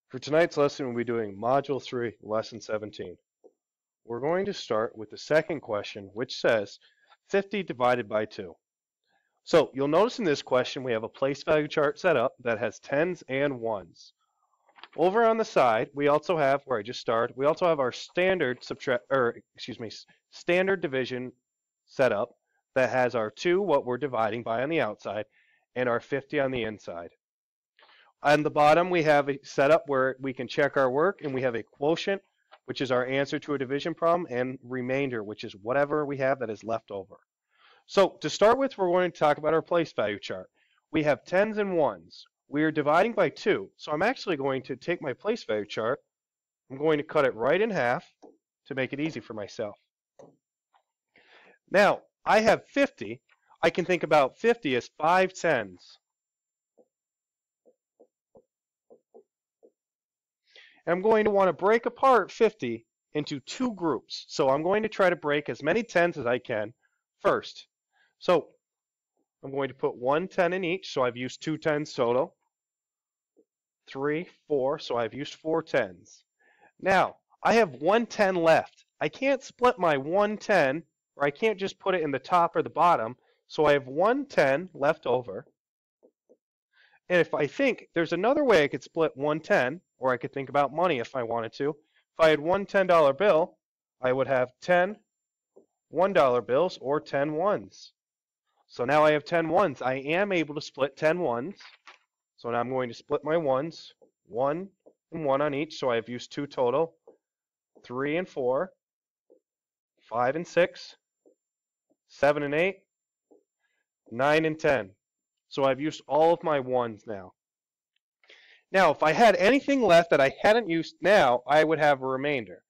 For tonight's lesson, we'll be doing Module 3, Lesson 17. We're going to start with the second question, which says 50 divided by 2. So you'll notice in this question we have a place value chart set up that has tens and ones. Over on the side, we also have, where I just started, we also have our standard standard division set up that has our 2, what we're dividing by on the outside, and our 50 on the inside. On the bottom, we have a setup where we can check our work, and we have a quotient, which is our answer to a division problem, and remainder, which is whatever we have that is left over. So to start with, we're going to talk about our place value chart. We have tens and ones. We are dividing by 2, so I'm actually going to take my place value chart. I'm going to cut it right in half to make it easy for myself. Now, I have 50. I can think about 50 as 5 tens. And I'm going to want to break apart 50 into 2 groups. So I'm going to try to break as many tens as I can first. So I'm going to put 1 10 in each, so I've used 2 tens total. 3, 4, so I've used 4 tens. Now, I have 1 10 left. I can't split my 1 10, or I can't just put it in the top or the bottom, so I have 1 10 left over. And if I think there's another way I could split 1 10, or I could think about money if I wanted to. If I had one $10 bill, I would have 10 $1 bills or 10 ones. So now I have 10 ones. I am able to split 10 ones. So now I'm going to split my ones, 1 and 1 on each. So I've used 2 total, 3 and 4, 5 and 6, 7 and 8, 9 and 10. So I've used all of my ones now. Now, if I had anything left that I hadn't used now, I would have a remainder.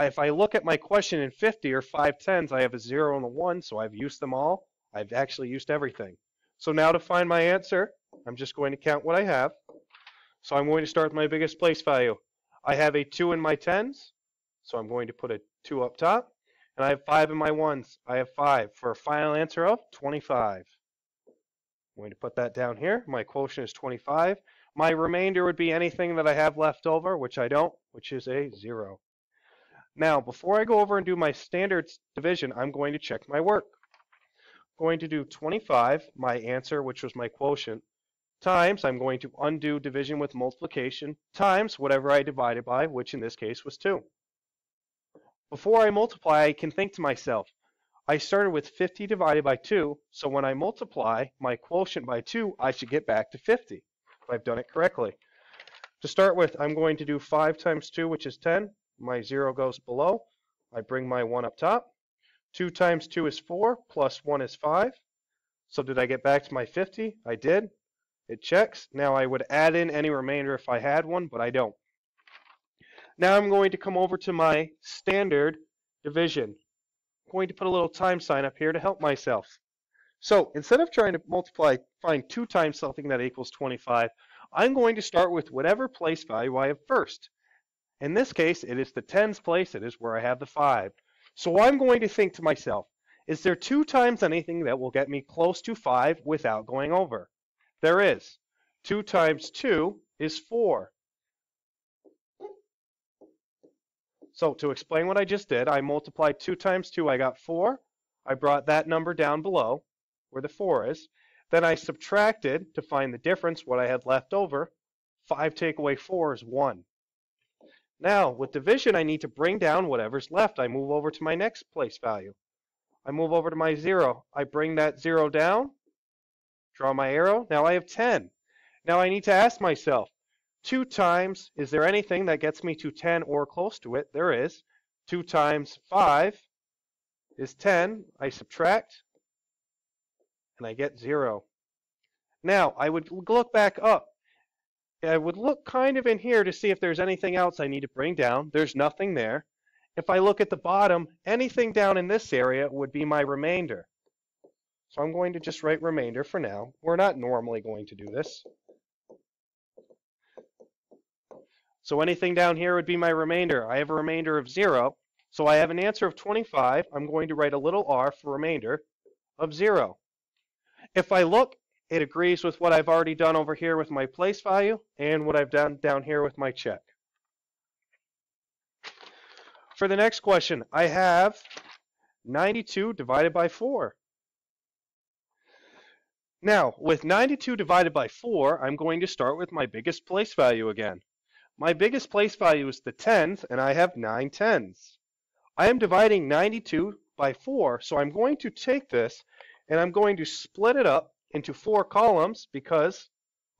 If I look at my question in 50 or 5 tens, I have a 0 and a 1, so I've used them all. I've actually used everything. So now to find my answer, I'm just going to count what I have. So I'm going to start with my biggest place value. I have a 2 in my tens, so I'm going to put a 2 up top. And I have 5 in my ones. I have 5 for a final answer of 25. I'm going to put that down here. My quotient is 25. My remainder would be anything that I have left over, which I don't, which is a 0. Now, before I go over and do my standard division, I'm going to check my work. I'm going to do 25, my answer, which was my quotient, times, I'm going to undo division with multiplication, times whatever I divided by, which in this case was 2. Before I multiply, I can think to myself, I started with 50 divided by 2, so when I multiply my quotient by 2, I should get back to 50, if I've done it correctly. To start with, I'm going to do 5 times 2, which is 10. My 0 goes below. I bring my 1 up top. 2 times 2 is 4, plus 1 is 5. So did I get back to my 50? I did. It checks. Now I would add in any remainder if I had one, but I don't. Now I'm going to come over to my standard division. I'm going to put a little time sign up here to help myself. So instead of trying to find 2 times something that equals 25, I'm going to start with whatever place value I have first. In this case, it is the tens place. It is where I have the 5. So I'm going to think to myself, is there 2 times anything that will get me close to 5 without going over? There is. 2 times 2 is 4. So to explain what I just did, I multiplied 2 times 2, I got 4. I brought that number down below, where the 4 is. Then I subtracted to find the difference, what I had left over. 5 take away 4 is 1. Now, with division, I need to bring down whatever's left. I move over to my next place value. I move over to my 0. I bring that 0 down, draw my arrow. Now I have 10. Now I need to ask myself, 2 times, is there anything that gets me to 10 or close to it? There is. 2 times 5 is 10. I subtract, and I get 0. Now, I would look back up. I would look kind of in here to see if there's anything else I need to bring down. There's nothing there. If I look at the bottom, anything down in this area would be my remainder. So I'm going to just write remainder for now. We're not normally going to do this. So anything down here would be my remainder. I have a remainder of 0. So I have an answer of 25. I'm going to write a little r for remainder of 0. If I look It agrees with what I've already done over here with my place value and what I've done down here with my check. For the next question, I have 92 divided by 4. Now, with 92 divided by 4, I'm going to start with my biggest place value again. My biggest place value is the tens, and I have 9 tens. I am dividing 92 by 4, so I'm going to take this and I'm going to split it up into 4 columns because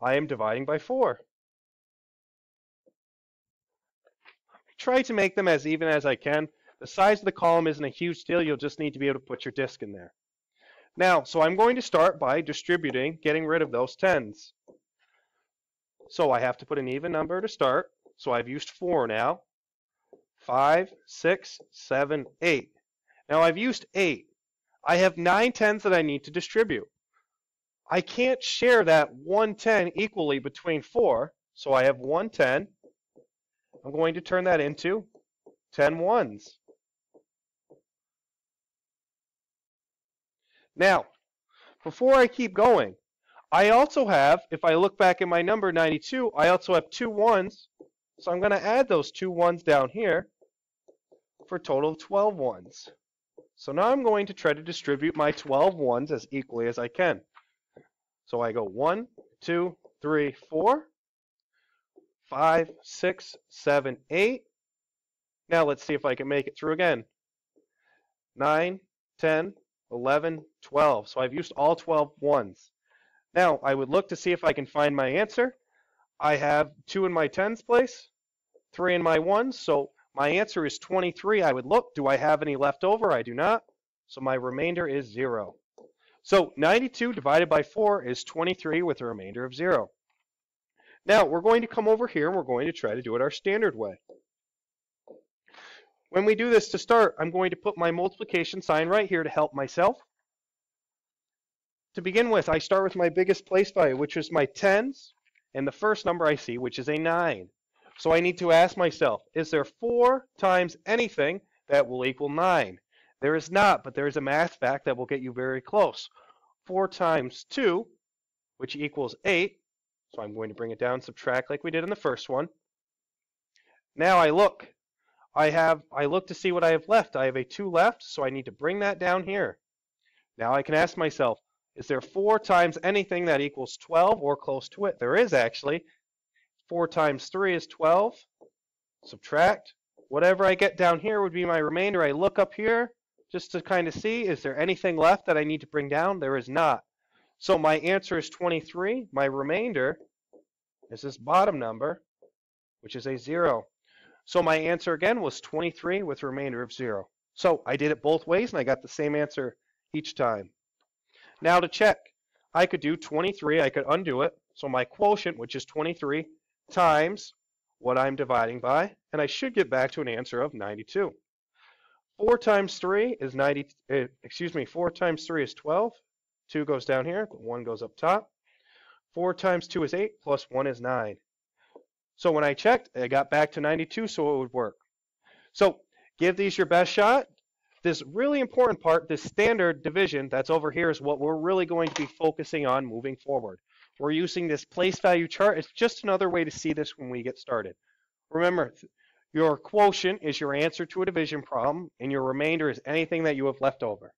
I am dividing by 4. Try to make them as even as I can. The size of the column isn't a huge deal. You'll just need to be able to put your disk in there. Now, so I'm going to start by distributing, getting rid of those tens. So I have to put an even number to start. So I've used 4 now. 5, 6, 7, 8. Now I've used 8. I have 9 tens that I need to distribute. I can't share that 1 10 equally between 4, so I have 1 10. I'm going to turn that into 10 ones. Now, before I keep going, I also have, if I look back at my number 92, I also have 2 ones, so I'm going to add those 2 ones down here for a total of 12 ones. So now I'm going to try to distribute my 12 ones as equally as I can. So I go 1, 2, 3, 4, 5, 6, 7, 8. Now let's see if I can make it through again. 9, 10, 11, 12. So I've used all 12 ones. Now I would look to see if I can find my answer. I have 2 in my tens place, 3 in my ones, so my answer is 23. I would look, do I have any left over? I do not. So my remainder is 0. So 92 divided by 4 is 23 with a remainder of 0. Now we're going to come over here and we're going to try to do it our standard way. When we do this to start, I'm going to put my multiplication sign right here to help myself. To begin with, I start with my biggest place value, which is my tens, and the first number I see, which is a 9. So I need to ask myself, is there 4 times anything that will equal 9? There is not, but there is a math fact that will get you very close. 4 times 2, which equals 8. So I'm going to bring it down, subtract like we did in the first one. Now I look. I look to see what I have left. I have a 2 left, so I need to bring that down here. Now I can ask myself, is there 4 times anything that equals 12 or close to it? There is actually. 4 times 3 is 12. Subtract. Whatever I get down here would be my remainder. I look up here just to kind of see, is there anything left that I need to bring down? There is not. So my answer is 23. My remainder is this bottom number, which is a 0. So my answer again was 23 with a remainder of 0. So I did it both ways and I got the same answer each time. Now to check, I could do 23, I could undo it. So my quotient, which is 23, times what I'm dividing by, and I should get back to an answer of 92. 4 times 3 is 4 times 3 is 12. 2 goes down here, 1 goes up top. 4 times 2 is 8, plus 1 is 9. So when I checked, I got back to 92, so it would work. So give these your best shot. This really important part, this standard division that's over here, is what we're really going to be focusing on moving forward. We're using this place value chart. It's just another way to see this when we get started. Remember, your quotient is your answer to a division problem, and your remainder is anything that you have left over.